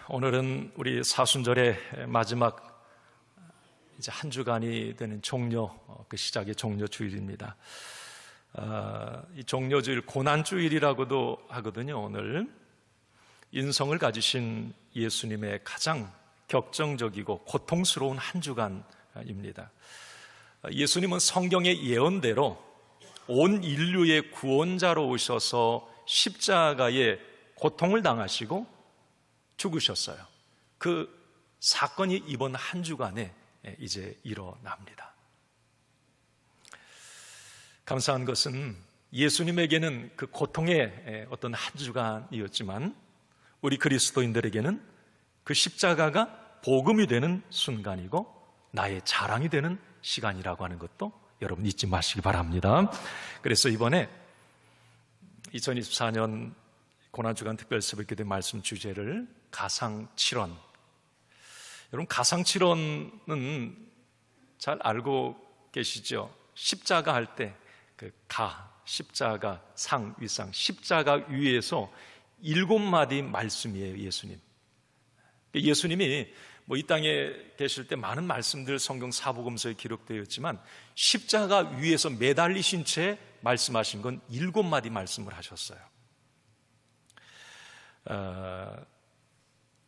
오늘은 우리 사순절의 마지막 이제 한 주간이 되는 종려 그 시작의 종려 주일입니다. 이 종려 주일 고난주일이라고도 하거든요. 오늘 인성을 가지신 예수님의 가장 격정적이고 고통스러운 한 주간입니다. 예수님은 성경의 예언대로 온 인류의 구원자로 오셔서 십자가에 고통을 당하시고 죽으셨어요. 그 사건이 이번 한 주간에 이제 일어납니다. 감사한 것은 예수님에게는 그 고통의 어떤 한 주간이었지만 우리 그리스도인들에게는 그 십자가가 복음이 되는 순간이고 나의 자랑이 되는 시간이라고 하는 것도 여러분 잊지 마시기 바랍니다. 그래서 이번에 2024년 고난주간 특별새벽기도의 말씀 주제를 가상칠언. 여러분 가상칠언은 잘 알고 계시죠? 십자가 할 때 그 십자가, 상, 위상, 십자가 위에서 7마디 말씀이에요. 예수님. 예수님이 이 땅에 계실 때 많은 말씀들 성경 사복음서에 기록되어 있지만 십자가 위에서 매달리신 채 말씀하신 건 7마디 말씀을 하셨어요.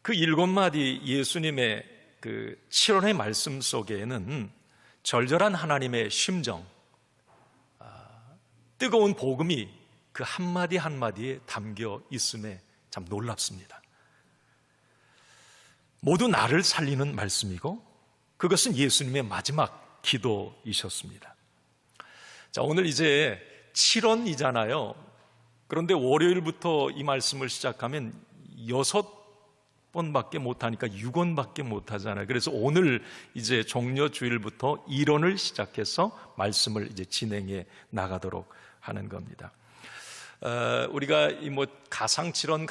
그 7마디 예수님의 그 칠언의 말씀 속에는 절절한 하나님의 심정, 뜨거운 복음이 그 한마디 한마디에 담겨 있음에 참 놀랍습니다. 모두 나를 살리는 말씀이고 그것은 예수님의 마지막 기도이셨습니다. 자, 오늘 이제 칠언이잖아요. 그런데 월요일부터 이 말씀을 시작하면 6번밖에 못하니까 6원밖에 못하잖아요. 그래서 오늘 이제 종려 주일부터 1원을 시작해서 말씀을 이제 진행해 나가도록 하는 겁니다. 우리가 이 가상칠언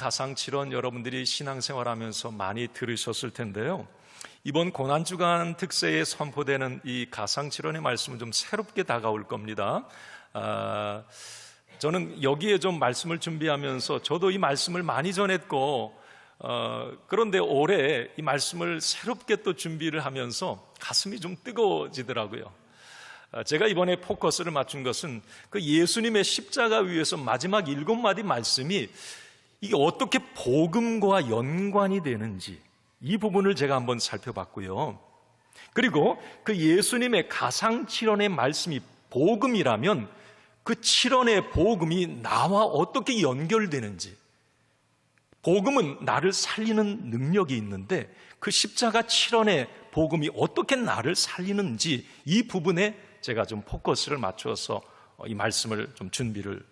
여러분들이 신앙생활하면서 많이 들으셨을 텐데요. 이번 고난주간 특세에 선포되는 이 가상칠언의 말씀은 좀 새롭게 다가올 겁니다. 저는 여기에 좀 말씀을 준비하면서 저도 이 말씀을 많이 전했고 그런데 올해 이 말씀을 새롭게 또 준비를 하면서 가슴이 좀 뜨거워지더라고요. 제가 이번에 포커스를 맞춘 것은 그 예수님의 십자가 위에서 마지막 7마디 말씀이 이게 어떻게 복음과 연관이 되는지 이 부분을 제가 한번 살펴봤고요. 그리고 그 예수님의 가상칠언의 말씀이 복음이라면 그 칠언의 복음이 나와 어떻게 연결되는지, 복음은 나를 살리는 능력이 있는데 그 십자가 칠언의 복음이 어떻게 나를 살리는지 이 부분에 제가 좀 포커스를 맞춰서 이 말씀을 좀 준비를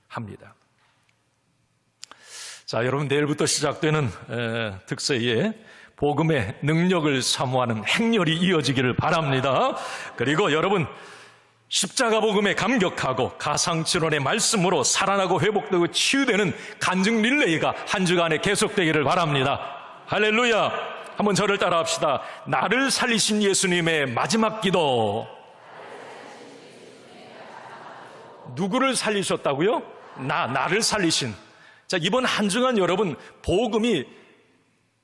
합니다. 자, 여러분 내일부터 시작되는 특세에 복음의 능력을 사모하는 행렬이 이어지기를 바랍니다. 그리고 여러분 십자가 복음에 감격하고 가상칠언의 말씀으로 살아나고 회복되고 치유되는 간증 릴레이가 한 주간에 계속되기를 바랍니다. 할렐루야. 한번 저를 따라 합시다. 나를 살리신 예수님의 마지막 기도. 누구를 살리셨다고요? 나를 살리신. 자, 이번 한 주간 여러분 복음이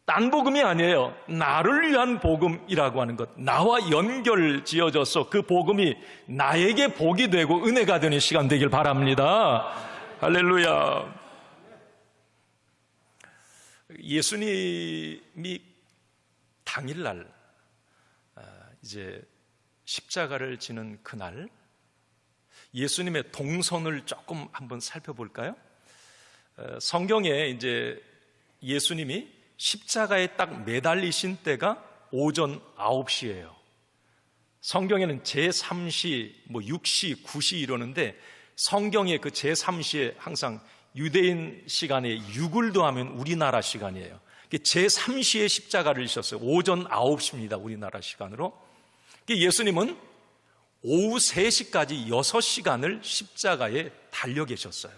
딴 복음이 아니에요. 나를 위한 복음이라고 하는 것, 나와 연결 지어져서 그 복음이 나에게 복이 되고 은혜가 되는 시간 되길 바랍니다. 할렐루야. 예수님이 당일날 이제 십자가를 지는 그날 예수님의 동선을 조금 한번 살펴볼까요? 성경에 이제 예수님이 십자가에 딱 매달리신 때가 오전 9시예요. 성경에는 제3시, 6시, 9시 이러는데 성경의 그 제3시에 항상 유대인 시간에 6을 더하면 우리나라 시간이에요. 제3시에 십자가를 지셨어요. 오전 9시입니다. 우리나라 시간으로. 예수님은 오후 3시까지 6시간을 십자가에 달려 계셨어요.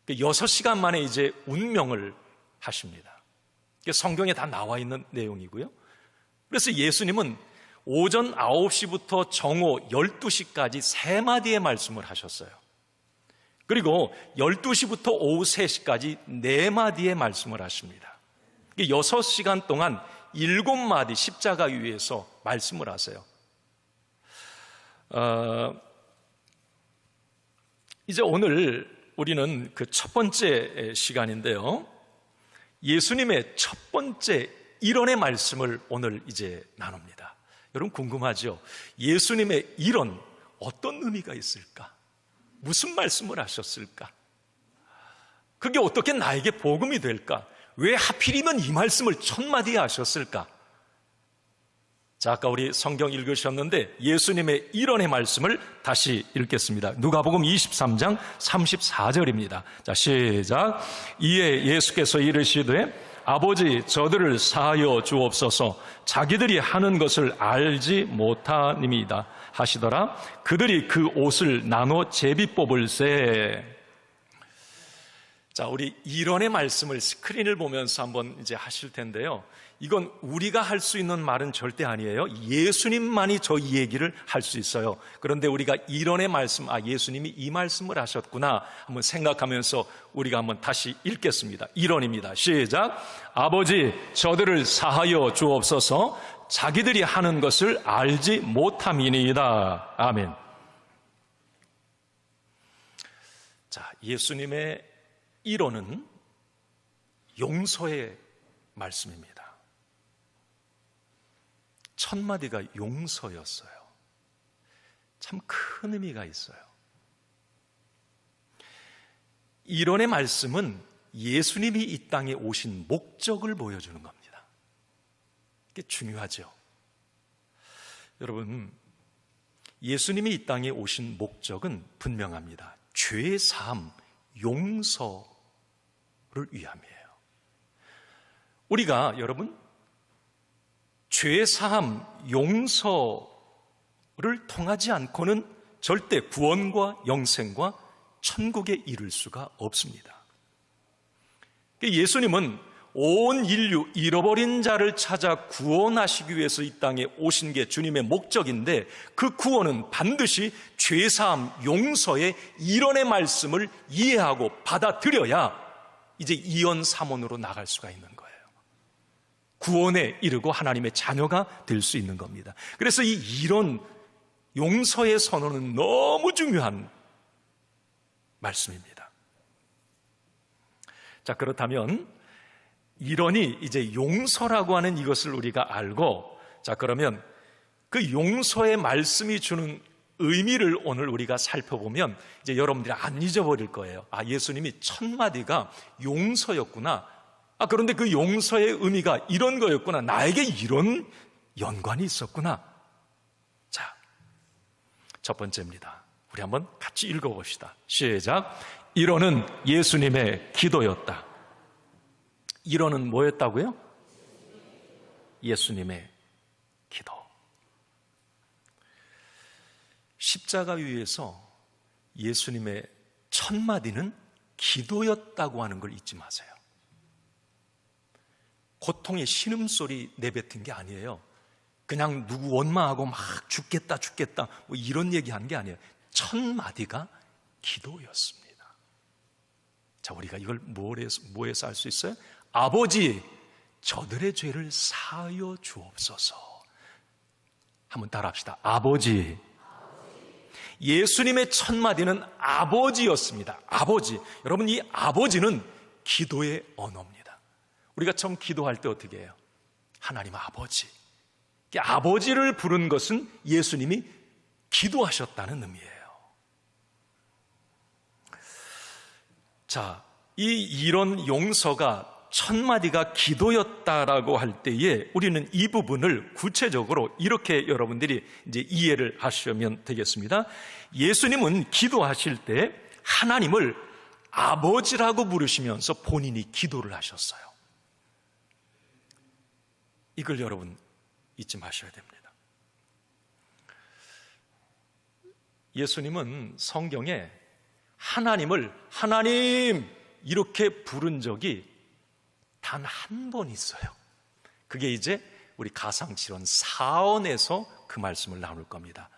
6시간 만에 이제 운명을 하십니다. 성경에 다 나와 있는 내용이고요. 그래서 예수님은 오전 9시부터 정오 12시까지 3마디의 말씀을 하셨어요. 그리고 12시부터 오후 3시까지 4마디의 말씀을 하십니다. 6시간 동안 7마디 십자가 위에서 말씀을 하세요. 이제 오늘 우리는 그 첫 번째 시간인데요, 예수님의 첫 번째 일언의 말씀을 오늘 이제 나눕니다. 여러분 궁금하죠? 예수님의 일언, 어떤 의미가 있을까? 무슨 말씀을 하셨을까? 그게 어떻게 나에게 복음이 될까? 왜 하필이면 이 말씀을 첫 마디에 하셨을까? 자, 아까 우리 성경 읽으셨는데 예수님의 일언의 말씀을 다시 읽겠습니다. 누가복음 23장 34절입니다. 자, 시작. 이에 예수께서 이르시되 아버지, 저들을 사하여 주옵소서. 자기들이 하는 것을 알지 못함이다 하시더라. 그들이 그 옷을 나눠 제비 뽑을세. 자, 우리 일언의 말씀을 스크린을 보면서 한번 이제 하실 텐데요, 이건 우리가 할 수 있는 말은 절대 아니에요. 예수님만이 저희 얘기를 할 수 있어요. 그런데 우리가 일언의 말씀, 예수님이 이 말씀을 하셨구나 한번 생각하면서 우리가 한번 다시 읽겠습니다. 일언입니다. 시작. 아버지, 저들을 사하여 주옵소서. 자기들이 하는 것을 알지 못함이니이다. 아멘. 자, 예수님의 일언은 용서의 말씀입니다. 첫 마디가 용서였어요. 참 큰 의미가 있어요. 일언의 말씀은 예수님이 이 땅에 오신 목적을 보여주는 겁니다. 이게 중요하죠. 여러분, 예수님이 이 땅에 오신 목적은 분명합니다. 죄 사함, 용서를 위함이에요. 우리가 여러분 죄 사함, 용서를 통하지 않고는 절대 구원과 영생과 천국에 이를 수가 없습니다. 예수님은 온 인류 잃어버린 자를 찾아 구원하시기 위해서 이 땅에 오신 게 주님의 목적인데, 그 구원은 반드시 죄 사함, 용서의 일언의 말씀을 이해하고 받아들여야 이제 이언삼원으로 나갈 수가 있는 거예요. 구원에 이르고 하나님의 자녀가 될 수 있는 겁니다. 그래서 이 일언, 용서의 선언은 너무 중요한 말씀입니다. 자, 그렇다면 일언이 이제 용서라고 하는 이것을 우리가 알고, 자, 그러면 그 용서의 말씀이 주는 의미를 오늘 우리가 살펴보면 이제 여러분들이 안 잊어버릴 거예요. 예수님이 첫 마디가 용서였구나. 그런데 그 용서의 의미가 이런 거였구나. 나에게 이런 연관이 있었구나. 자, 첫 번째입니다. 우리 한번 같이 읽어봅시다. 시작. 일언은 예수님의 기도였다. 일언은 뭐였다고요? 예수님의 기도. 십자가 위에서 예수님의 첫 마디는 기도였다고 하는 걸 잊지 마세요. 고통의 신음소리 내뱉은 게 아니에요. 그냥 누구 원망하고 막 죽겠다 뭐 이런 얘기한 게 아니에요. 첫 마디가 기도였습니다. 자, 우리가 이걸 뭐에서 알 수 있어요? 아버지, 저들의 죄를 사하여 주옵소서. 한번 따라합시다. 아버지. 예수님의 첫 마디는 아버지였습니다. 아버지. 여러분, 이 아버지는 기도의 언어입니다. 우리가 처음 기도할 때 어떻게 해요? 하나님 아버지. 아버지를 부른 것은 예수님이 기도하셨다는 의미예요. 자, 이 이런 용서가 첫 마디가 기도였다라고 할 때에 우리는 이 부분을 구체적으로 이렇게 여러분들이 이제 이해를 하시면 되겠습니다. 예수님은 기도하실 때 하나님을 아버지라고 부르시면서 본인이 기도를 하셨어요. 이걸 여러분 잊지 마셔야 됩니다. 예수님은 성경에 하나님을 하나님 이렇게 부른 적이 단 한 번 있어요. 그게 이제 우리 가상칠언 4원에서 그 말씀을 나눌 겁니다.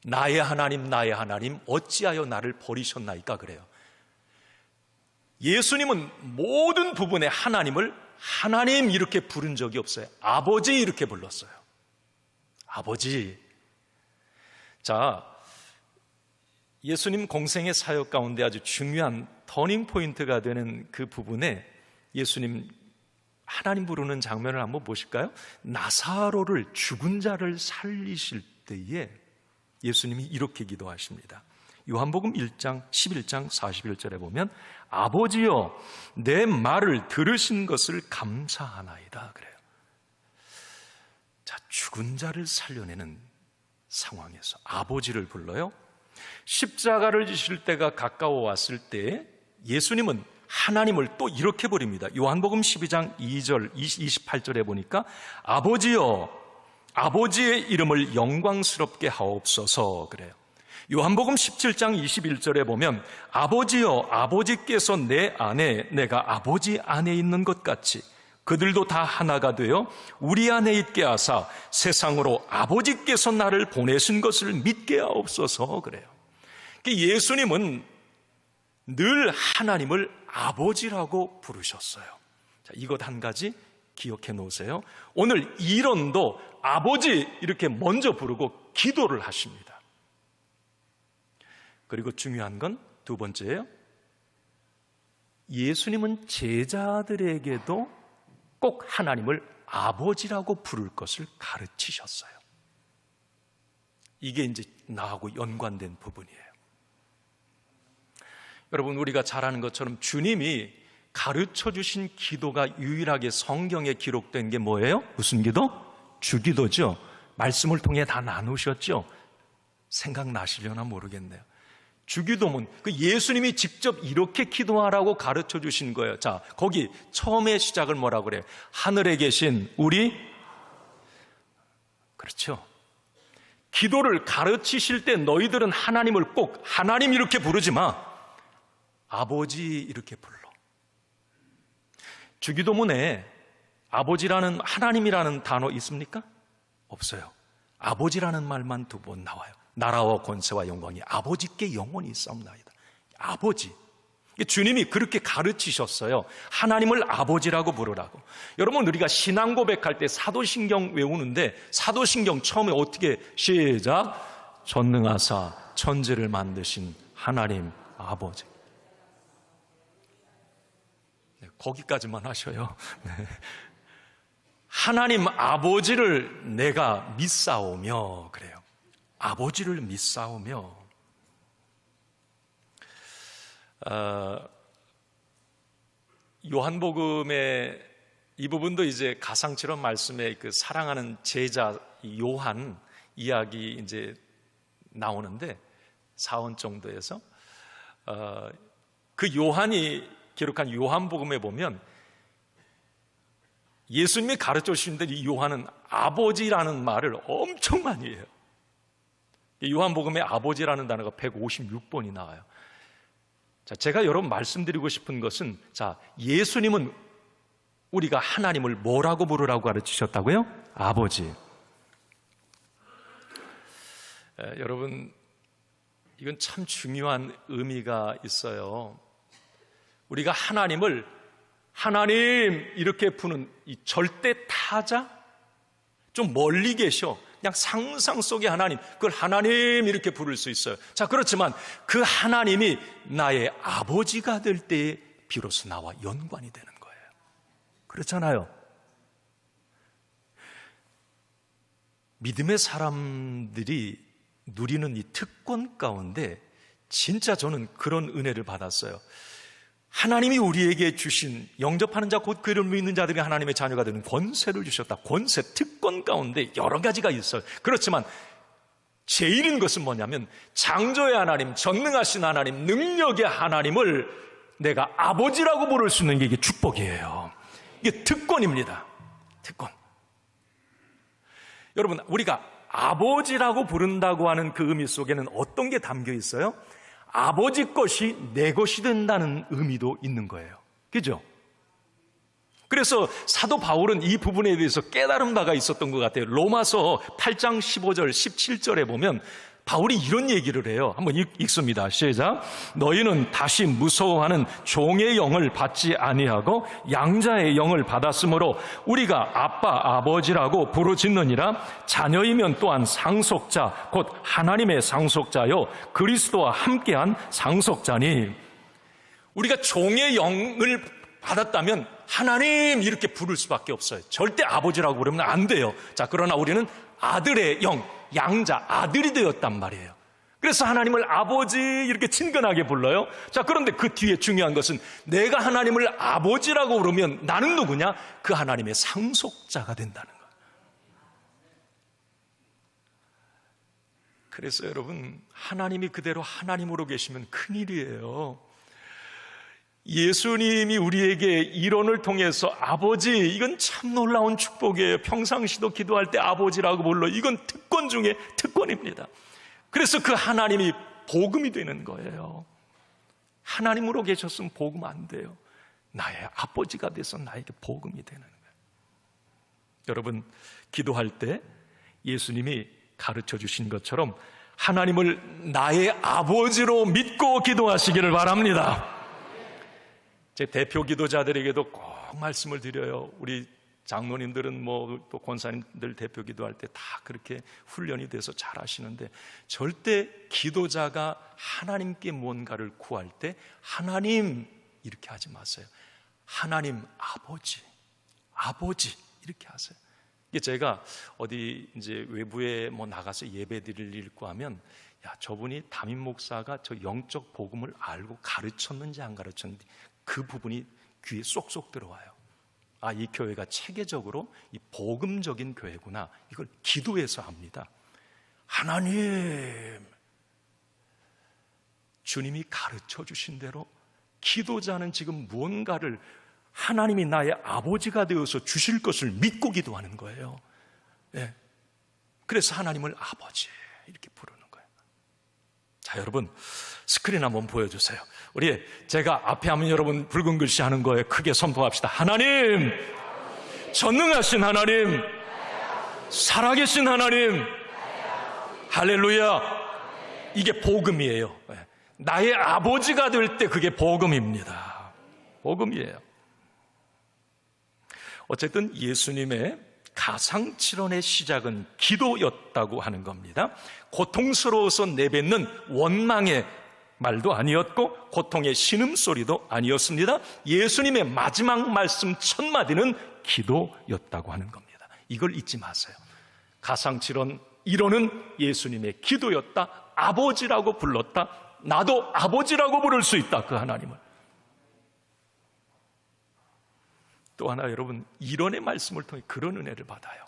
나의 하나님 어찌하여 나를 버리셨나이까 그래요. 예수님은 모든 부분에 하나님을 하나님 이렇게 부른 적이 없어요. 아버지 이렇게 불렀어요. 아버지. 자, 예수님 공생의 사역 가운데 아주 중요한 터닝 포인트가 되는 그 부분에 예수님 하나님 부르는 장면을 한번 보실까요? 나사로를, 죽은 자를 살리실 때에 예수님이 이렇게 기도하십니다. 요한복음 1장 11장 41절에 보면 아버지여 내 말을 들으신 것을 감사하나이다 그래요. 자, 죽은 자를 살려내는 상황에서 아버지를 불러요. 십자가를 지실 때가 가까워 왔을 때 예수님은 하나님을 또 이렇게 부릅니다. 요한복음 12장 2절 28절에 보니까 아버지여 아버지의 이름을 영광스럽게 하옵소서 그래요. 요한복음 17장 21절에 보면 아버지여 아버지께서 내 안에 내가 아버지 안에 있는 것 같이 그들도 다 하나가 되어 우리 안에 있게 하사 세상으로 아버지께서 나를 보내신 것을 믿게 하옵소서 그래요. 예수님은 늘 하나님을 아버지라고 부르셨어요. 자, 이것 한 가지 기억해 놓으세요. 오늘 이론도 아버지 이렇게 먼저 부르고 기도를 하십니다. 그리고 중요한 건 두 번째예요. 예수님은 제자들에게도 꼭 하나님을 아버지라고 부를 것을 가르치셨어요. 이게 이제 나하고 연관된 부분이에요. 여러분, 우리가 잘 아는 것처럼 주님이 가르쳐 주신 기도가 유일하게 성경에 기록된 게 뭐예요? 무슨 기도? 주기도죠. 말씀을 통해 다 나누셨죠. 생각나시려나 모르겠네요. 주기도문, 그 예수님이 직접 이렇게 기도하라고 가르쳐 주신 거예요. 자, 거기 처음에 시작을 뭐라고 그래요? 하늘에 계신 우리, 그렇죠. 기도를 가르치실 때 너희들은 하나님을 꼭 하나님 이렇게 부르지 마, 아버지 이렇게 불러. 주기도문에 아버지라는, 하나님이라는 단어 있습니까? 없어요. 아버지라는 말만 두 번 나와요. 나라와 권세와 영광이 아버지께 영원히 있사옵나이다. 아버지. 주님이 그렇게 가르치셨어요. 하나님을 아버지라고 부르라고. 여러분, 우리가 신앙 고백할 때 사도신경 외우는데 사도신경 처음에 어떻게 시작? 전능하사 천지를 만드신 하나님 아버지. 네, 거기까지만 하셔요. 네. 하나님 아버지를 내가 믿사오며 그래요. 아버지를 믿사오며. 요한복음의 이 부분도 이제 가상처럼 말씀에 그 사랑하는 제자 요한 이야기 이제 나오는데 사원 정도에서 그 요한이 기록한 요한복음에 보면 예수님이 가르쳐 주시는데 이 요한은 아버지라는 말을 엄청 많이 해요. 요한복음에 아버지라는 단어가 156번이 나와요. 자, 제가 여러분 말씀드리고 싶은 것은, 자, 예수님은 우리가 하나님을 뭐라고 부르라고 가르치셨다고요? 아버지. 여러분, 이건 참 중요한 의미가 있어요. 우리가 하나님을 하나님 이렇게 부르는 이 절대 타자? 좀 멀리 계셔. 그냥 상상 속의 하나님, 그걸 하나님 이렇게 부를 수 있어요. 자, 그렇지만 그 하나님이 나의 아버지가 될 때에 비로소 나와 연관이 되는 거예요. 그렇잖아요. 믿음의 사람들이 누리는 이 특권 가운데 진짜 저는 그런 은혜를 받았어요. 하나님이 우리에게 주신, 영접하는 자 곧 그를 믿는 자들이 하나님의 자녀가 되는 권세를 주셨다. 권세, 특권 가운데 여러 가지가 있어요. 그렇지만 제일인 것은 뭐냐면 창조의 하나님, 전능하신 하나님, 능력의 하나님을 내가 아버지라고 부를 수 있는 게 이게 축복이에요. 이게 특권입니다. 특권. 여러분, 우리가 아버지라고 부른다고 하는 그 의미 속에는 어떤 게 담겨 있어요? 아버지 것이 내 것이 된다는 의미도 있는 거예요. 그죠? 그래서 사도 바울은 이 부분에 대해서 깨달은 바가 있었던 것 같아요. 로마서 8장 15절 17절에 보면 바울이 이런 얘기를 해요. 한번 읽습니다. 시작. 너희는 다시 무서워하는 종의 영을 받지 아니하고 양자의 영을 받았으므로 우리가 아빠 아버지라고 부르짖느니라. 자녀이면 또한 상속자 곧 하나님의 상속자요 그리스도와 함께한 상속자니. 우리가 종의 영을 받았다면 하나님 이렇게 부를 수밖에 없어요. 절대 아버지라고 부르면 안 돼요. 자, 그러나 우리는 아들의 영, 양자, 아들이 되었단 말이에요. 그래서 하나님을 아버지 이렇게 친근하게 불러요. 자, 그런데 그 뒤에 중요한 것은 내가 하나님을 아버지라고 부르면 나는 누구냐? 그 하나님의 상속자가 된다는 거예요. 그래서 여러분, 하나님이 그대로 하나님으로 계시면 큰일이에요. 예수님이 우리에게 이론을 통해서 아버지, 이건 참 놀라운 축복이에요. 평상시도 기도할 때 아버지라고 불러. 이건 특권 중에 특권입니다. 그래서 그 하나님이 복음이 되는 거예요. 하나님으로 계셨으면 복음 안 돼요. 나의 아버지가 돼서 나에게 복음이 되는 거예요. 여러분, 기도할 때 예수님이 가르쳐 주신 것처럼 하나님을 나의 아버지로 믿고 기도하시기를 바랍니다. 제 대표 기도자들에게도 꼭 말씀을 드려요. 우리 장로님들은 또 권사님들 대표 기도할 때 다 그렇게 훈련이 돼서 잘 하시는데, 절대 기도자가 하나님께 뭔가를 구할 때 하나님 이렇게 하지 마세요. 하나님 아버지 이렇게 하세요. 이게 제가 어디 이제 외부에 나가서 예배 드릴 일 있고 하면, 야, 저분이 담임 목사가 저 영적 복음을 알고 가르쳤는지 안 가르쳤는지 그 부분이 귀에 쏙쏙 들어와요. 아, 이 교회가 체계적으로 이 복음적인 교회구나. 이걸 기도해서 합니다. 하나님, 주님이 가르쳐 주신 대로 기도자는 지금 무언가를 하나님이 나의 아버지가 되어서 주실 것을 믿고 기도하는 거예요. 네. 그래서 하나님을 아버지 이렇게 부르는 거예요. 자, 여러분 스크린 한번 보여주세요. 제가 앞에 하면 여러분 붉은 글씨 하는 거에 크게 선포합시다. 하나님, 전능하신 하나님, 살아계신 하나님, 할렐루야. 이게 복음이에요. 나의 아버지가 될 때 그게 복음입니다. 복음이에요. 어쨌든 예수님의 가상칠언의 시작은 기도였다고 하는 겁니다. 고통스러워서 내뱉는 원망의 말도 아니었고 고통의 신음소리도 아니었습니다. 예수님의 마지막 말씀 첫 마디는 기도였다고 하는 겁니다. 이걸 잊지 마세요. 가상칠언 1호는 예수님의 기도였다. 아버지라고 불렀다. 나도 아버지라고 부를 수 있다. 그 하나님을. 또 하나 여러분, 이론의 말씀을 통해 그런 은혜를 받아요.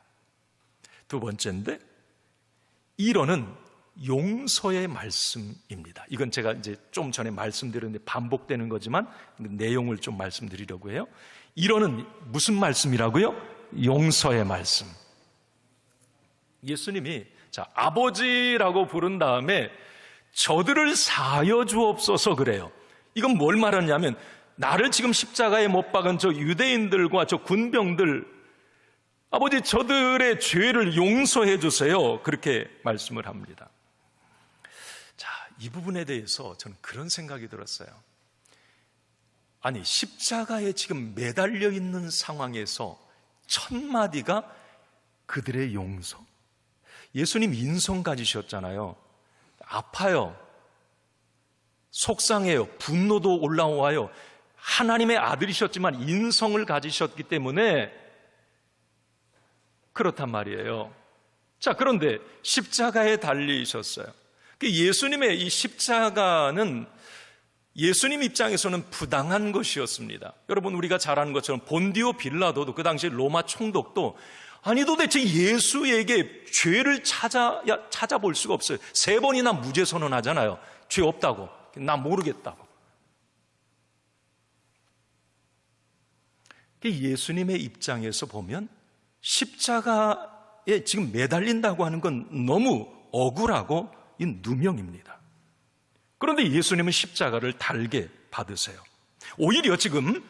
두 번째인데, 이론은 용서의 말씀입니다. 이건 제가 이제 좀 전에 말씀드렸는데 반복되는 거지만 내용을 좀 말씀드리려고 해요. 이론은 무슨 말씀이라고요? 용서의 말씀. 예수님이 아버지라고 부른 다음에 저들을 사하여 주옵소서 그래요. 이건 뭘 말하냐면, 나를 지금 십자가에 못 박은 저 유대인들과 저 군병들, 아버지 저들의 죄를 용서해 주세요. 그렇게 말씀을 합니다. 자, 이 부분에 대해서 저는 그런 생각이 들었어요. 아니, 십자가에 지금 매달려 있는 상황에서 첫 마디가 그들의 용서. 예수님 인성 가지셨잖아요. 아파요. 속상해요. 분노도 올라와요. 하나님의 아들이셨지만 인성을 가지셨기 때문에 그렇단 말이에요. 자, 그런데 십자가에 달리셨어요. 예수님의 이 십자가는 예수님 입장에서는 부당한 것이었습니다. 여러분, 우리가 잘 아는 것처럼 본디오 빌라도도 그 당시 로마 총독도 아니 도대체 예수에게 죄를 찾아볼 수가 없어요. 3번이나 무죄 선언하잖아요. 죄 없다고. 나 모르겠다고. 예수님의 입장에서 보면 십자가에 지금 매달린다고 하는 건 너무 억울하고 누명입니다. 그런데 예수님은 십자가를 달게 받으세요. 오히려 지금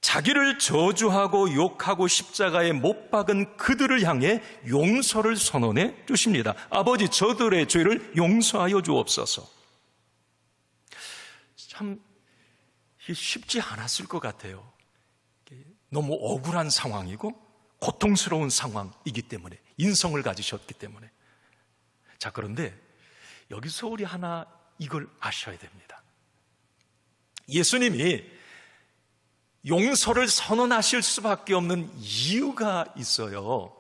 자기를 저주하고 욕하고 십자가에 못 박은 그들을 향해 용서를 선언해 주십니다. 아버지, 저들의 죄를 용서하여 주옵소서. 참 쉽지 않았을 것 같아요. 너무 억울한 상황이고 고통스러운 상황이기 때문에, 인성을 가지셨기 때문에. 자, 그런데 여기서 우리 하나 이걸 아셔야 됩니다. 예수님이 용서를 선언하실 수밖에 없는 이유가 있어요.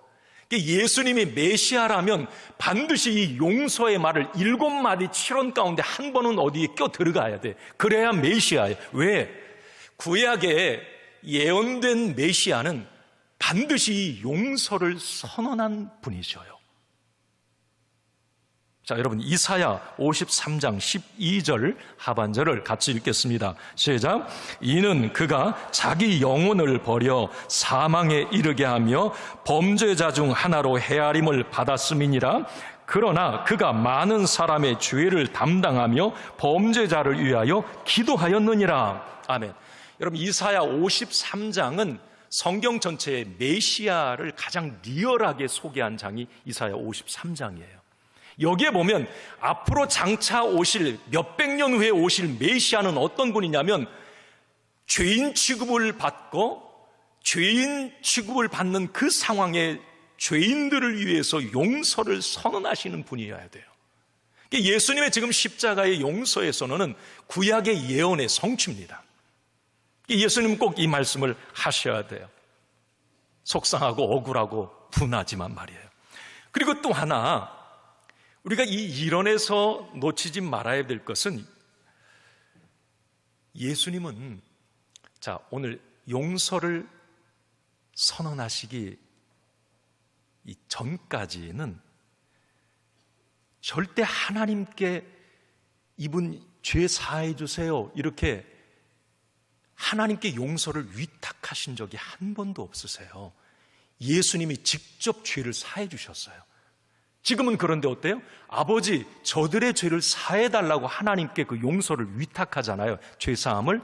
예수님이 메시아라면 반드시 이 용서의 말을 7마디 7원 가운데 한 번은 어디에 껴 들어가야 돼. 그래야 메시아예요. 왜? 구약에 예언된 메시아는 반드시 용서를 선언한 분이셔요. 자, 여러분, 이사야 53장 12절 하반절을 같이 읽겠습니다. 시작. 이는 그가 자기 영혼을 버려 사망에 이르게 하며 범죄자 중 하나로 헤아림을 받았음이니라. 그러나 그가 많은 사람의 죄를 담당하며 범죄자를 위하여 기도하였느니라. 아멘. 여러분, 이사야 53장은 성경 전체의 메시아를 가장 리얼하게 소개한 장이 이사야 53장이에요. 여기에 보면 앞으로 장차 오실, 몇백 년 후에 오실 메시아는 어떤 분이냐면 죄인 취급을 받고 죄인 취급을 받는 그 상황에 죄인들을 위해서 용서를 선언하시는 분이어야 돼요. 예수님의 지금 십자가의 용서의 선언은 구약의 예언의 성취입니다. 예수님은 꼭 이 말씀을 하셔야 돼요. 속상하고 억울하고 분하지만 말이에요. 그리고 또 하나, 우리가 이 이론에서 놓치지 말아야 될 것은, 예수님은 자, 오늘 용서를 선언하시기 전까지는 절대 하나님께 이분 죄 사해 주세요 이렇게 하나님께 용서를 위탁하신 적이 한 번도 없으세요. 예수님이 직접 죄를 사해 주셨어요. 지금은 그런데 어때요? 아버지, 저들의 죄를 사해달라고 하나님께 그 용서를 위탁하잖아요. 죄 사함을.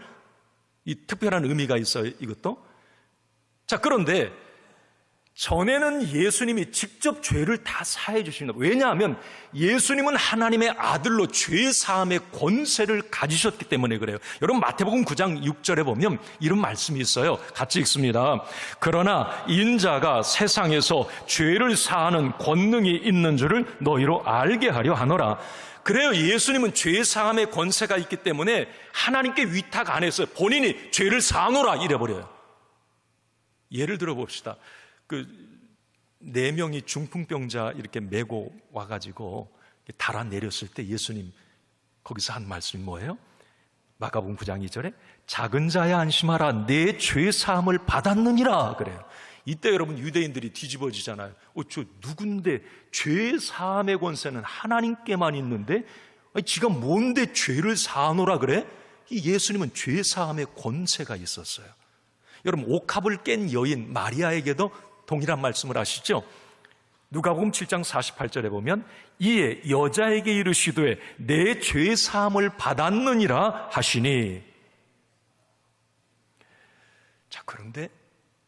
이 특별한 의미가 있어요, 이것도. 자, 그런데 전에는 예수님이 직접 죄를 다 사해 주십니다. 왜냐하면 예수님은 하나님의 아들로 죄 사함의 권세를 가지셨기 때문에 그래요. 여러분, 마태복음 9장 6절에 보면 이런 말씀이 있어요. 같이 읽습니다. 그러나 인자가 세상에서 죄를 사하는 권능이 있는 줄을 너희로 알게 하려 하노라. 그래요. 예수님은 죄 사함의 권세가 있기 때문에 하나님께 위탁 안 했어요. 본인이 죄를 사하노라 이래버려요. 예를 들어 봅시다. 4명이 중풍병자 이렇게 메고 와가지고 달아 내렸을 때 예수님 거기서 한 말씀이 뭐예요? 마가복음 9장 2절에 작은 자야 안심하라, 내 죄 사함을 받았느니라 그래요. 이때 여러분 유대인들이 뒤집어지잖아요. 저 누군데 죄 사함의 권세는 하나님께만 있는데 지가 뭔데 죄를 사하노라 그래? 이 예수님은 죄 사함의 권세가 있었어요. 여러분, 옥합을 깬 여인 마리아에게도 동일한 말씀을 하시죠. 누가복음 7장 48절에 보면 이에 여자에게 이르시되 내 죄 사함을 받았느니라 하시니. 자, 그런데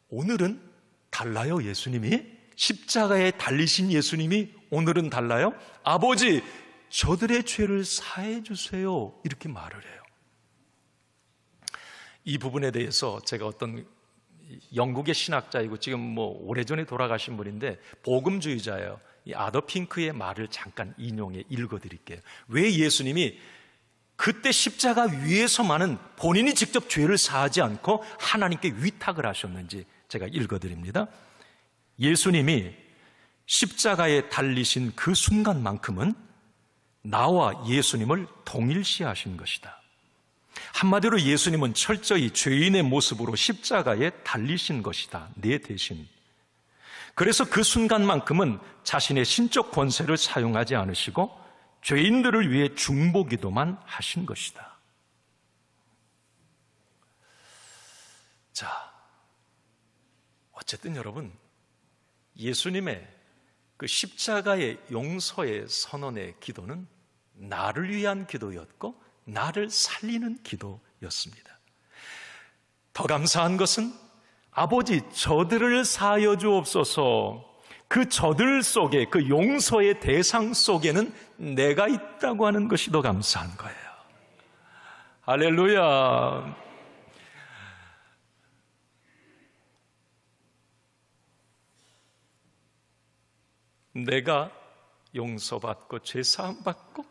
오늘은 달라요. 예수님이 십자가에 달리신 예수님이 오늘은 달라요. 아버지, 저들의 죄를 사해 주세요 이렇게 말을 해요. 이 부분에 대해서 제가 어떤 영국의 신학자이고 지금 오래전에 돌아가신 분인데 복음주의자예요. 이 아더 핑크의 말을 잠깐 인용해 읽어드릴게요. 왜 예수님이 그때 십자가 위에서만은 본인이 직접 죄를 사하지 않고 하나님께 위탁을 하셨는지 제가 읽어드립니다. 예수님이 십자가에 달리신 그 순간만큼은 나와 예수님을 동일시하신 것이다. 한마디로 예수님은 철저히 죄인의 모습으로 십자가에 달리신 것이다. 내 대신. 그래서 그 순간만큼은 자신의 신적 권세를 사용하지 않으시고 죄인들을 위해 중보기도만 하신 것이다. 자, 어쨌든 여러분, 예수님의 그 십자가의 용서의 선언의 기도는 나를 위한 기도였고 나를 살리는 기도였습니다. 더 감사한 것은 아버지 저들을 사하여 주옵소서. 그 저들 속에, 그 용서의 대상 속에는 내가 있다고 하는 것이 더 감사한 거예요. 할렐루야. 내가 용서받고 죄사함받고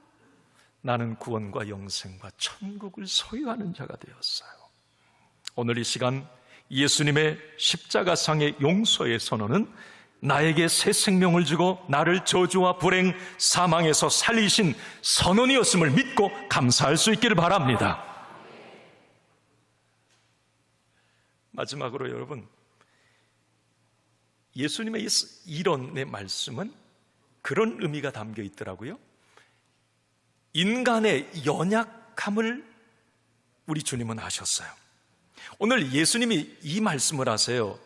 나는 구원과 영생과 천국을 소유하는 자가 되었어요. 오늘 이 시간 예수님의 십자가상의 용서의 선언은 나에게 새 생명을 주고 나를 저주와 불행, 사망에서 살리신 선언이었음을 믿고 감사할 수 있기를 바랍니다. 마지막으로 여러분, 예수님의 이론의 말씀은 그런 의미가 담겨 있더라고요. 인간의 연약함을 우리 주님은 아셨어요. 오늘 예수님이 이 말씀을 하세요.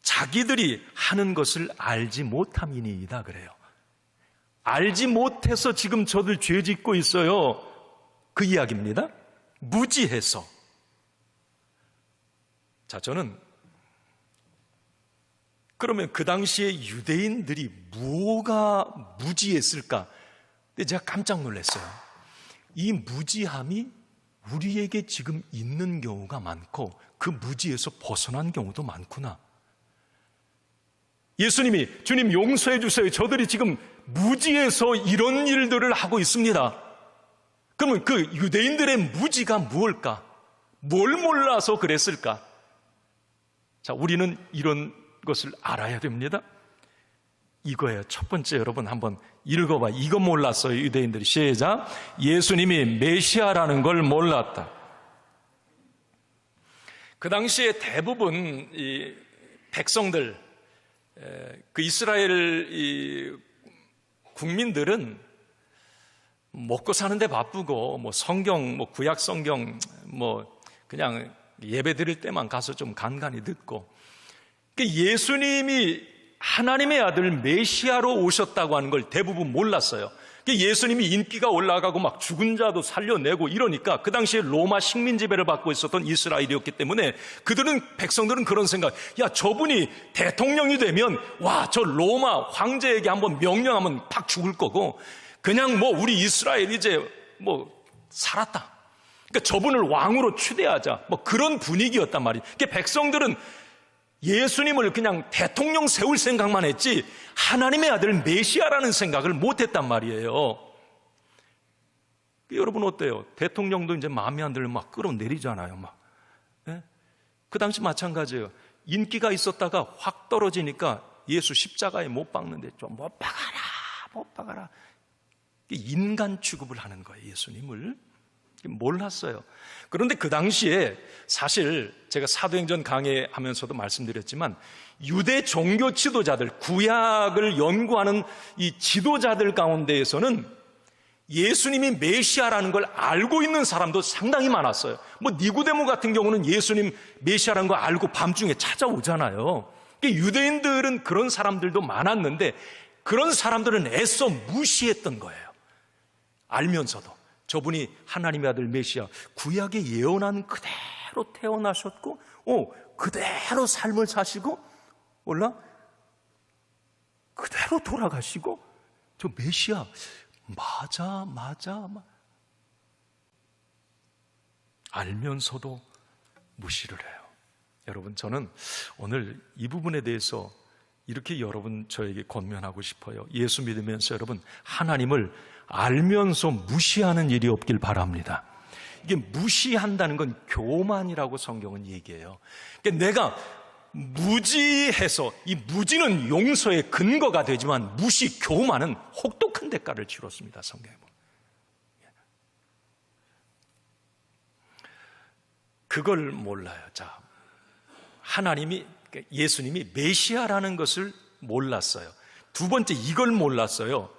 자기들이 하는 것을 알지 못함이니이다 그래요. 알지 못해서 지금 저들 죄 짓고 있어요. 그 이야기입니다. 무지해서. 자, 저는 그러면 그 당시에 유대인들이 뭐가 무지했을까? 근데 제가 깜짝 놀랐어요. 이 무지함이 우리에게 지금 있는 경우가 많고 그 무지에서 벗어난 경우도 많구나. 예수님이 주님 용서해 주세요. 저들이 지금 무지에서 이런 일들을 하고 있습니다. 그러면 그 유대인들의 무지가 무엇일까? 뭘 몰라서 그랬을까? 자, 우리는 이런 것을 알아야 됩니다. 이거예요. 첫 번째, 여러분 한번 읽어봐. 이거 몰랐어요, 유대인들이. 시작. 예수님이 메시아라는 걸 몰랐다. 그 당시에 대부분 이 백성들, 그 이스라엘 이 국민들은 먹고 사는데 바쁘고 뭐 성경, 뭐 구약 성경 뭐 그냥 예배 드릴 때만 가서 좀 간간히 듣고, 예수님이 하나님의 아들 메시아로 오셨다고 하는 걸 대부분 몰랐어요. 예수님이 인기가 올라가고 막 죽은 자도 살려내고 이러니까 그 당시에 로마 식민 지배를 받고 있었던 이스라엘이었기 때문에 백성들은 그런 생각, 야, 저분이 대통령이 되면 와, 저 로마 황제에게 한번 명령하면 팍 죽을 거고, 그냥 뭐 우리 이스라엘 이제 뭐 살았다. 그러니까 저분을 왕으로 추대하자. 뭐 그런 분위기였단 말이에요. 그러니까 백성들은 예수님을 그냥 대통령 세울 생각만 했지 하나님의 아들 메시아라는 생각을 못했단 말이에요. 여러분 어때요? 대통령도 이제 마음에 안 들면 막 끌어내리잖아요. 막. 예? 그 당시 마찬가지예요. 인기가 있었다가 확 떨어지니까 예수 십자가에 못 박는데 좀 못 박아라, 못 박아라. 인간 취급을 하는 거예요, 예수님을. 몰랐어요. 그런데 그 당시에 사실 제가 사도행전 강해하면서도 말씀드렸지만 유대 종교 지도자들, 구약을 연구하는 이 지도자들 가운데에서는 예수님이 메시아라는 걸 알고 있는 사람도 상당히 많았어요. 뭐 니고데모 같은 경우는 예수님 메시아라는 거 알고 밤중에 찾아오잖아요. 유대인들은 그런 사람들도 많았는데 그런 사람들은 애써 무시했던 거예요. 알면서도 저분이 하나님의 아들 메시아, 구약에 예언한 그대로 태어나셨고 그대로 삶을 사시고 그대로 돌아가시고, 저 메시아 맞아 알면서도 무시를 해요. 여러분, 저는 오늘 이 부분에 대해서 이렇게 여러분 저에게 권면하고 싶어요. 예수 믿으면서 여러분 하나님을 알면서 무시하는 일이 없길 바랍니다. 이게 무시한다는 건 교만이라고 성경은 얘기해요. 그러니까 내가 무지해서, 이 무지는 용서의 근거가 되지만 무시, 교만은 혹독한 대가를 치렀습니다. 성경에 보면. 그걸 몰라요. 자, 예수님이 메시아라는 것을 몰랐어요. 두 번째, 이걸 몰랐어요.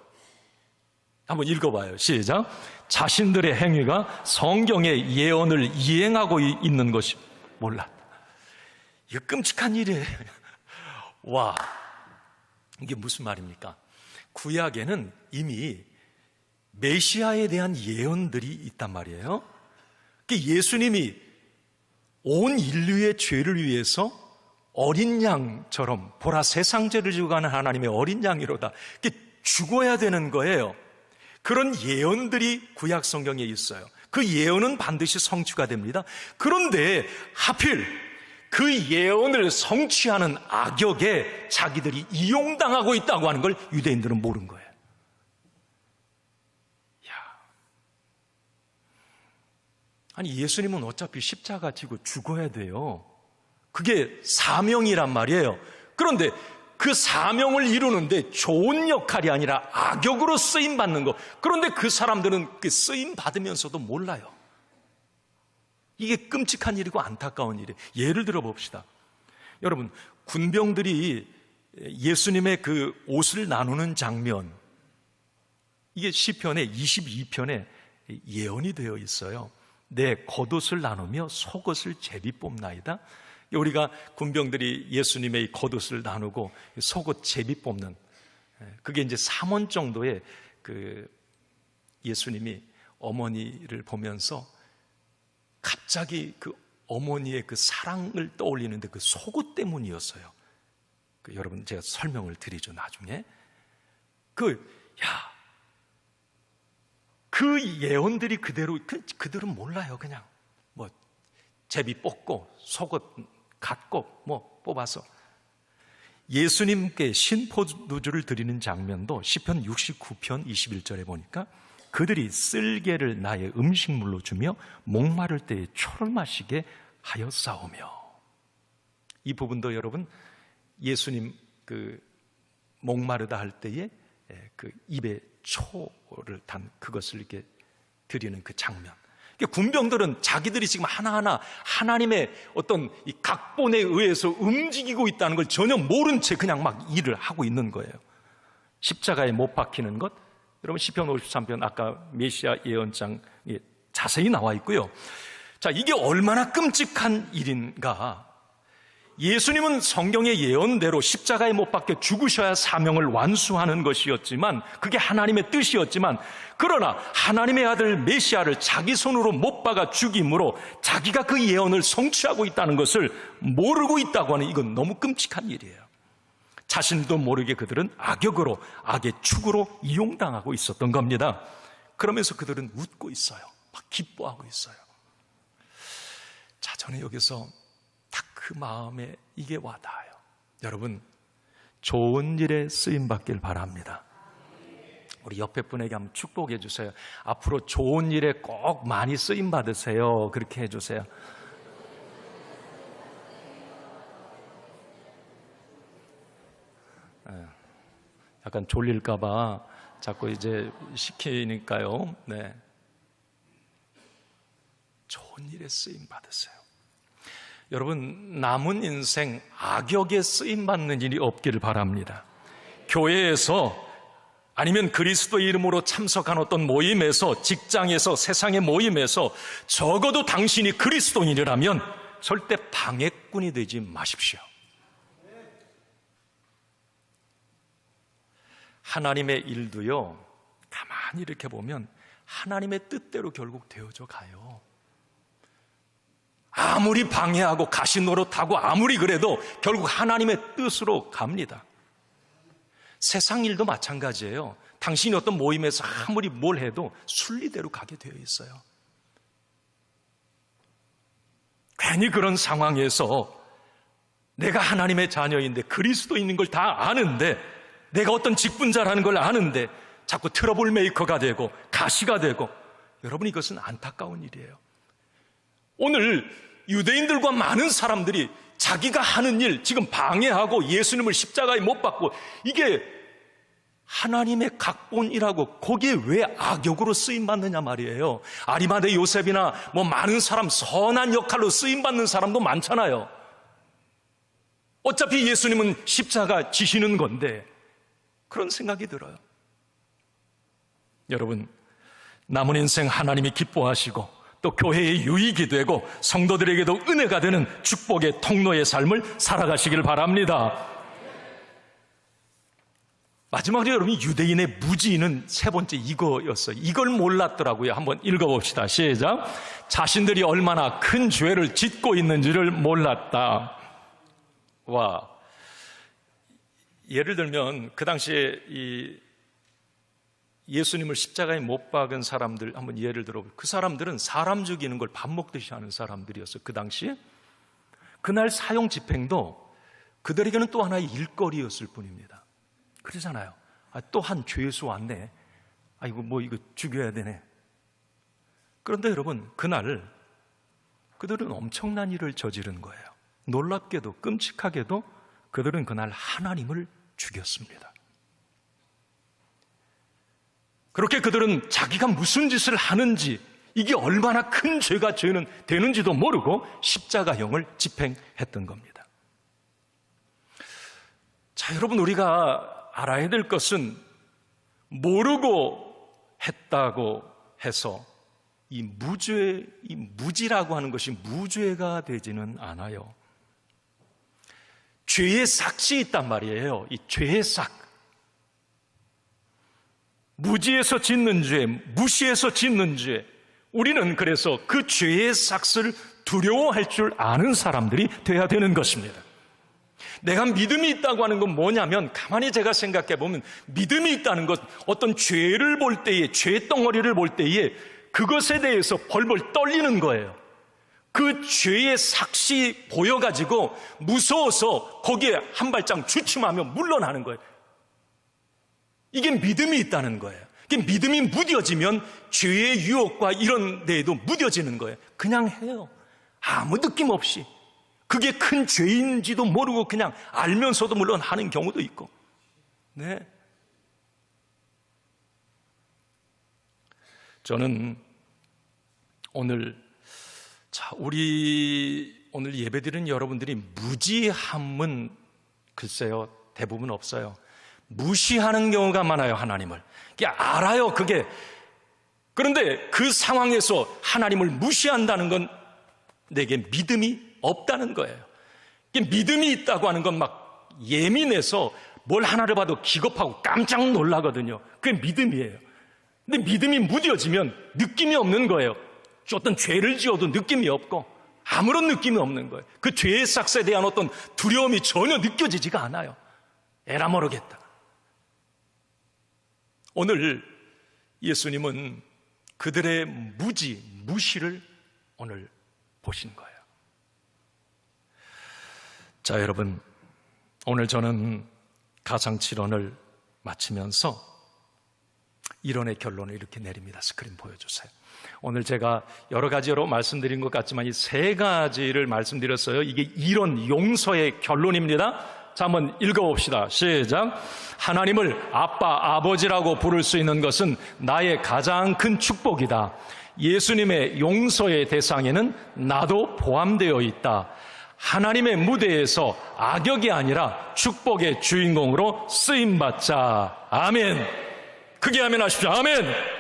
한번 읽어봐요. 시작. 자신들의 행위가 성경의 예언을 이행하고 있는 것이 몰랐다. 이거 끔찍한 일이에요. 와, 이게 무슨 말입니까? 구약에는 이미 메시아에 대한 예언들이 있단 말이에요. 예수님이 온 인류의 죄를 위해서 어린 양처럼 보라 세상 죄를 지고 가는 하나님의 어린 양이로다. 죽어야 되는 거예요. 그런 예언들이 구약 성경에 있어요. 그 예언은 반드시 성취가 됩니다. 그런데 하필 그 예언을 성취하는 악역에 자기들이 이용당하고 있다고 하는 걸 유대인들은 모른 거예요. 아니, 예수님은 어차피 십자가 지고 죽어야 돼요. 그게 사명이란 말이에요. 그런데 그 사명을 이루는데 좋은 역할이 아니라 악역으로 쓰임받는 거. 그런데 그 사람들은 그 쓰임받으면서도 몰라요. 이게 끔찍한 일이고 안타까운 일이에요. 예를 들어 봅시다. 여러분, 군병들이 예수님의 그 옷을 나누는 장면, 이게 시편의 22편에 예언이 되어 있어요. 내 겉옷을 나누며 속옷을 제비 뽑나이다. 우리가 군병들이 예수님의 겉옷을 나누고 속옷 제비 뽑는, 그게 이제 3원 정도의 그 예수님이 어머니를 보면서 갑자기 그 어머니의 그 사랑을 떠올리는데 그 속옷 때문이었어요. 여러분, 제가 설명을 드리죠, 나중에. 그 예언들이 그들은 몰라요. 그냥 뭐 제비 뽑고 속옷 갖고 뭐 뽑아서. 예수님께 신포도주를 드리는 장면도 시편 69편 21절에 보니까 그들이 쓸개를 나의 음식물로 주며 목마를 때에 초를 마시게 하였사오며. 이 부분도 여러분, 예수님 그 목마르다 할 때에 그 입에 초를 단 그것을 이렇게 드리는 그 장면. 군병들은 자기들이 지금 하나하나 하나님의 어떤 이 각본에 의해서 움직이고 있다는 걸 전혀 모른 채 그냥 막 일을 하고 있는 거예요. 십자가에 못 박히는 것, 여러분 시편 53편 아까 메시아 예언장에 자세히 나와 있고요. 자, 이게 얼마나 끔찍한 일인가. 예수님은 성경의 예언대로 십자가에 못 박혀 죽으셔야 사명을 완수하는 것이었지만, 그게 하나님의 뜻이었지만, 그러나 하나님의 아들 메시아를 자기 손으로 못 박아 죽임으로 자기가 그 예언을 성취하고 있다는 것을 모르고 있다고 하는, 이건 너무 끔찍한 일이에요. 자신도 모르게 그들은 악역으로, 악의 축으로 이용당하고 있었던 겁니다. 그러면서 그들은 웃고 있어요. 막 기뻐하고 있어요. 자, 저는 여기서 딱 그 마음에 이게 와닿아요. 여러분, 좋은 일에 쓰임받길 바랍니다. 우리 옆에 분에게 한번 축복해 주세요. 앞으로 좋은 일에 꼭 많이 쓰임받으세요. 그렇게 해주세요. 약간 졸릴까봐 자꾸 이제 시키니까요. 네. 좋은 일에 쓰임받으세요. 여러분, 남은 인생 악역에 쓰임받는 일이 없기를 바랍니다. 교회에서 아니면 그리스도의 이름으로 참석한 어떤 모임에서, 직장에서, 세상의 모임에서 적어도 당신이 그리스도인이라면 절대 방해꾼이 되지 마십시오. 하나님의 일도요, 가만히 이렇게 보면 하나님의 뜻대로 결국 되어져 가요. 아무리 방해하고 가시노릇하고 아무리 그래도 결국 하나님의 뜻으로 갑니다. 세상 일도 마찬가지예요. 당신이 어떤 모임에서 아무리 뭘 해도 순리대로 가게 되어 있어요. 괜히 그런 상황에서 내가 하나님의 자녀인데, 그리스도인인 걸 다 아는데, 내가 어떤 직분자라는 걸 아는데 자꾸 트러블 메이커가 되고 가시가 되고, 여러분, 이것은 안타까운 일이에요. 오늘 유대인들과 많은 사람들이 자기가 하는 일 지금 방해하고 예수님을 십자가에 못 박고, 이게 하나님의 각본이라고 거기에 왜 악역으로 쓰임받느냐 말이에요. 아리마대 요셉이나 뭐 많은 사람, 선한 역할로 쓰임받는 사람도 많잖아요. 어차피 예수님은 십자가 지시는 건데, 그런 생각이 들어요. 여러분, 남은 인생 하나님이 기뻐하시고 또 교회의 유익이 되고 성도들에게도 은혜가 되는 축복의 통로의 삶을 살아가시길 바랍니다. 마지막으로 여러분, 유대인의 무지는 세 번째 이거였어요. 이걸 몰랐더라고요. 한번 읽어봅시다. 시작. 자신들이 얼마나 큰 죄를 짓고 있는지를 몰랐다. 와, 예를 들면 그 당시에 이 예수님을 십자가에 못 박은 사람들 한번 예를 들어보세요. 그 사람들은 사람 죽이는 걸 밥 먹듯이 하는 사람들이었어요. 그 당시에. 그날 사형 집행도 그들에게는 또 하나의 일거리였을 뿐입니다. 그러잖아요. 또 한 죄수 왔네. 이거 뭐 이거 죽여야 되네. 그런데 여러분, 그날 그들은 엄청난 일을 저지른 거예요. 놀랍게도 끔찍하게도 그들은 그날 하나님을 죽였습니다. 그렇게 그들은 자기가 무슨 짓을 하는지, 이게 얼마나 큰 죄가 되는지도 모르고 십자가형을 집행했던 겁니다. 자, 여러분, 우리가 알아야 될 것은 모르고 했다고 해서 이 무지라고 하는 것이 무죄가 되지는 않아요. 죄의 삭이 있단 말이에요. 이 죄의 삭. 무지에서 짓는 죄, 무시해서 짓는 죄. 우리는 그래서 그 죄의 삭을 두려워할 줄 아는 사람들이 돼야 되는 것입니다. 내가 믿음이 있다고 하는 건 뭐냐면, 가만히 제가 생각해 보면 믿음이 있다는 것, 어떤 죄를 볼 때에, 죄 덩어리를 볼 때에 그것에 대해서 벌벌 떨리는 거예요. 그 죄의 삭이 보여가지고 무서워서 거기에 한 발짝 주춤하며 물러나는 거예요. 이게 믿음이 있다는 거예요. 이게 믿음이 무뎌지면 죄의 유혹과 이런 데에도 무뎌지는 거예요. 그냥 해요. 아무 느낌 없이. 그게 큰 죄인지도 모르고 그냥 알면서도 물론 하는 경우도 있고. 네. 저는 오늘 오늘 예배드리는 여러분들이 무지함은 글쎄요, 대부분 없어요. 무시하는 경우가 많아요, 하나님을. 그게 알아요, 그게. 그런데 그 상황에서 하나님을 무시한다는 건 내게 믿음이 없다는 거예요. 믿음이 있다고 하는 건 막 예민해서 뭘 하나를 봐도 기겁하고 깜짝 놀라거든요. 그게 믿음이에요. 근데 믿음이 무뎌지면 느낌이 없는 거예요. 어떤 죄를 지어도 느낌이 없고 아무런 느낌이 없는 거예요. 그 죄의 삭스에 대한 어떤 두려움이 전혀 느껴지지가 않아요. 에라 모르겠다. 오늘 예수님은 그들의 무시를 오늘 보신 거예요. 자, 여러분, 오늘 저는 가상칠언을 마치면서 이론의 결론을 이렇게 내립니다. 스크린 보여주세요. 오늘 제가 여러 가지로 말씀드린 것 같지만 이 세 가지를 말씀드렸어요. 이게 이론, 용서의 결론입니다. 자, 한번 읽어봅시다. 시작. 하나님을 아빠, 아버지라고 부를 수 있는 것은 나의 가장 큰 축복이다. 예수님의 용서의 대상에는 나도 포함되어 있다. 하나님의 무대에서 악역이 아니라 축복의 주인공으로 쓰임받자. 아멘. 크게 아멘 하십시오. 아멘.